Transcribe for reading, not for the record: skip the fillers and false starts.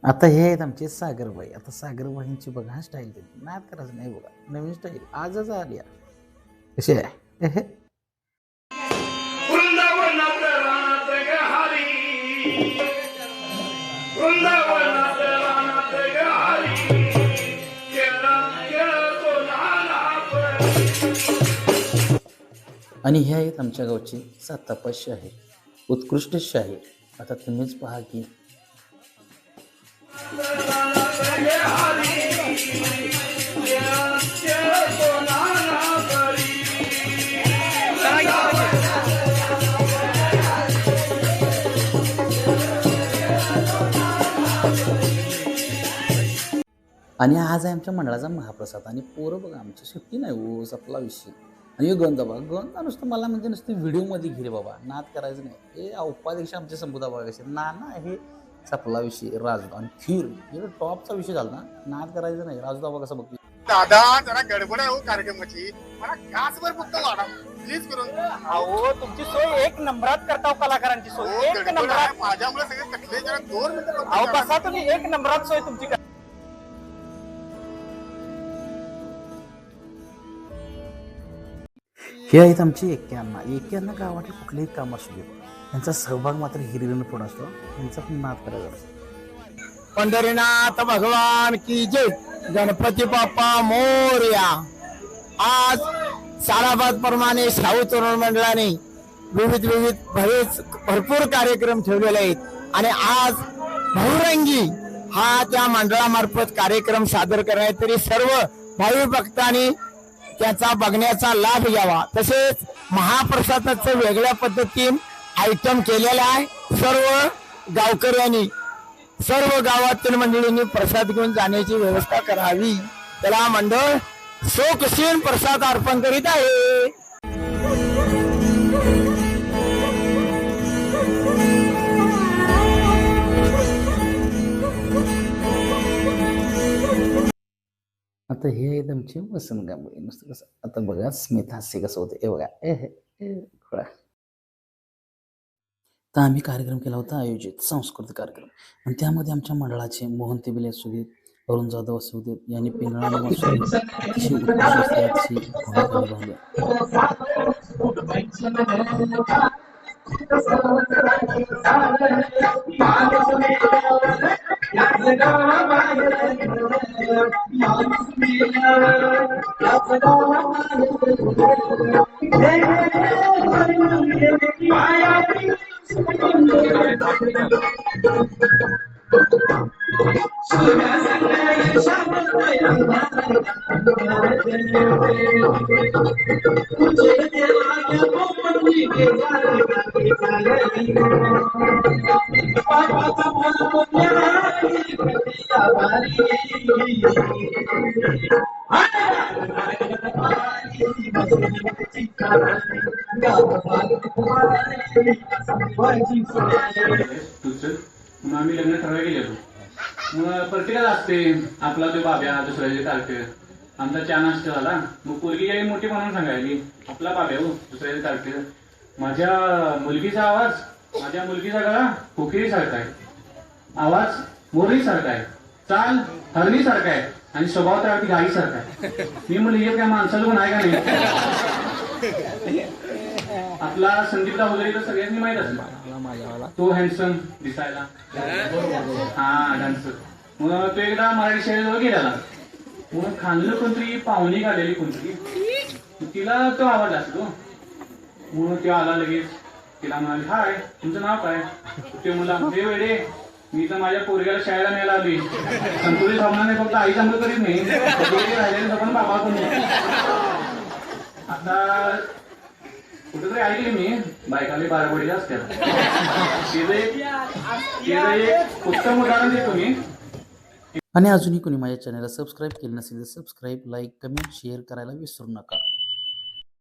आता हे आहेत आमचे सागरबाई. आता सागरबाईंची बघा स्टाईल दिली, नाद करायचं नाही बघा, नवीन स्टाईल आजच आली कशी आहे. आणि हे आहेत आमच्या गावचे सातापा शाहीर, उत्कृष्ट शाहीर. आता तुम्हीच पहा की आणि आज आहे आमच्या मंडळाचा महाप्रसाद. आणि पोरं बघा आमची सुट्टी नाही हो, आपला विषय. आणि गंधा बघा, गंधा नुसतं मला म्हणजे नुसतं व्हिडिओमध्ये घे बाबा, नाद करायचं नाही. हे उपाध्यक्ष आमचे संबुधा बघा कसे नाना हे सपला विषय राजदा आणि खीर हे टॉपचा विषय झाला ना, नाद करायचं नाही. राजदा बघा कसं बघतो दादा, जरा गडबड आहे हो कार्यक्रमाची, मला गॅसवर फक्त वाढा प्लीज करून. अहो तुमची सोय एक नंबरात करताव, कलाकारांची सोय एक नंबरात. माझ्यामुळे सगळे कटले, जरा 2 मिनिटं. अहो बसा तुम्ही, एक नंबरात सोय तुमची. हे आहेत आमची एक्क्यांना गावातले कुठलेही काम असू दे, त्यांचा सहभाग मात्र हिरिरीनं पुढं असतो. त्यांचा पण नाद करायचा असतो. पंढरीनाथ भगवान की जय, गणपती बाप्पा मोरया. आज साराबाद प्रमाणे शाहू तरुण मंडळाने विविध भरपूर कार्यक्रम ठेवलेले आहेत आणि आज बहुरंगी हा त्या मंडळामार्फत कार्यक्रम सादर करण्यात, तरी सर्व भावी भक्तांनी त्याचा बघण्याचा लाभ घ्यावा. तसेच महाप्रसादाचं वेगळ्या पद्धतीने आयटम केलेला आहे. सर्व गावकऱ्यांनी, सर्व गावातील मंडळींनी प्रसाद घेऊन जाण्याची व्यवस्था करावी. त्याला मंडळ सोकशीन प्रसाद अर्पण करीत आहे. आता हे आहेत आमचे वसंत गांबळे. नुसतं कसं आता बघा स्मित हास्य कसं होतं हे बघा. खोळा. तर आम्ही कार्यक्रम केला होता आयोजित सांस्कृतिक कार्यक्रम, आणि त्यामध्ये आमच्या मंडळाचे मोहन तिबिले असू देत, अरुण जाधव असू देत, यांनी पिंगळाने मग आम्ही लग्न ठरवायला गेलो. मग प्रत्येकाला असते आपला तो बाब्या, दुसऱ्याचे तारखे. आमचा चहा नाश्ता झाला. मग पोरगी काही मोठी म्हणून सांगायली आपला बाब्या हो, दुसऱ्याचे तारखे. माझ्या मुलगीचा आवाज, माझ्या मुलगीचा गळा कोकिळी सारखा आहे, आवाज मोरळी सारखा आहे, चाल हरणी सारखा आहे आणि स्वभाव तर गाई सारखा आहे. मी म्हणलं काय माणसाला पण आहे का नाही. आपला संदीप दाभोलकरला तर सगळ्यांनी माहित असेल, तो हँडसम दिसायला, हा डान्सर. मग तो एकदा मराठी शाळेजवळ गेला. मग खाल्लं कोणतरी पाहुणी काढलेली कोणतरी, तिला तो आवडला असतो. मग तो आला लगेच, तिला म्हणाली हाय तुमचं नाव काय. ते मुला ते वेळे मी तर माझ्या पोरग्याला शाळेला न्यायला आली, संतुलित भावनाने फक्त आई चांगलं करीत नाही, राहिलेलं पण बाबा पण नाही. आता कुठेतरी ऐकले मी बायकाले बाराबडीला असत्या. एक उत्तम उदाहरण देतो मी. आणि अजूनही कोणी माझ्या चॅनलला सबस्क्राईब केलं नसेल तर सबस्क्राईब, लाईक, कमेंट, शेअर करायला विसरू नका.